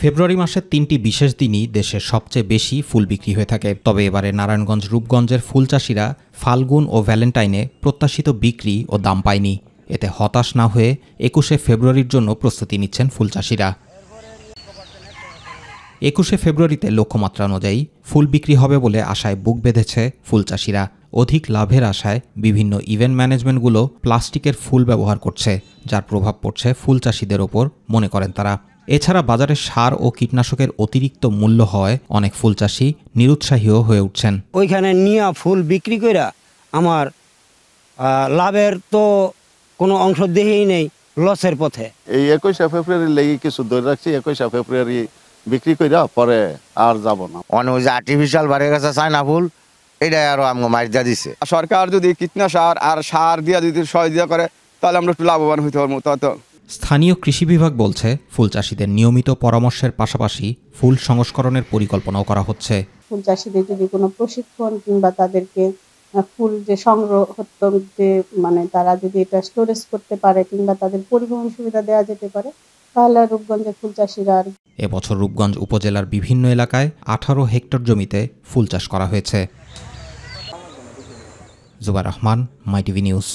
ফেব্রুয়ারি মাসের ৩টি বিশেষ দিনই দেশের সবচেয়ে বেশি ফুল বিক্রি হয়ে থাকে। তবে এবারে নারায়ণগঞ্জ রূপগঞ্জের ফুল চাষিরা ফাল্গুন ও ভ্যালেন্টাইনে প্রত্যাশিত বিক্রি ও দাম পায়নি। এতে হতাশ না হয়ে ২১শে ফেব্রুয়ারির জন্য প্রস্তুতি নিচ্ছেন ফুল চাষিরা। ২১শে ফেব্রুয়ারিতে লক্ষ্যমাত্রা অনুযায়ী ফুল বিক্রি হবে বলে আশায় বুক বেঁধেছে ফুল চাষিরা। অধিক লাভের আশায় বিভিন্ন ইভেন্ট ম্যানেজমেন্টগুলো প্লাস্টিকের ফুল ব্যবহার করছে, যার প্রভাব পড়ছে ফুল চাষিদের ওপর মনে করেন তারা। এছাড়া বাজারে সার ও কীটনাশকের অতিরিক্ত মূল্য হওয়ায় অনেক ফুল চাষি নিরুৎসাহীও হয়ে উঠছেন। ওইখানে নিয়ে ফুল বিক্রি করে আমার লাভের তো কোনো অংশ দেখেই নেই, লসের পথে। এই ২১শে ফেব্রুয়ারি লেগে কিছু ধরে রাখছি, ২১শে ফেব্রুয়ারি বিক্রি করে পরে আর যাব না। অনেক আর্টিফিশিয়াল বাড়ে গেছে চায়না ফুল, এটাই আরো আমাকে মারিয়া দিচ্ছে। সরকার যদি কীটনাশক আর সার দিয়ে যদি সহযোগিতা করে তাহলে আমরা একটু লাভবান হইতে পারবো। তো স্থানীয় কৃষি বিভাগ বলছে, ফুল চাষিদের নিয়মিত পরামর্শের পাশাপাশি ফুল সংস্করণের পরিকল্পনাও করা হচ্ছে। ফুল চাষিদের যদি কোনো প্রশিক্ষণ কিংবা তাদেরকে ফুল যে সংগ্রহ যে মানে তারা যদি এটা স্টোরেজ করতে পারে কিংবা তাদের পরিবহন সুবিধা দেওয়া যেতে পারে, তাহলে রূপগঞ্জের ফুল চাষিরা। এবছর রূপগঞ্জ উপজেলার বিভিন্ন এলাকায় ১৮ হেক্টর জমিতে ফুল চাষ করা হয়েছে। জুবাইর রহমান, মাই টিভি নিউজ।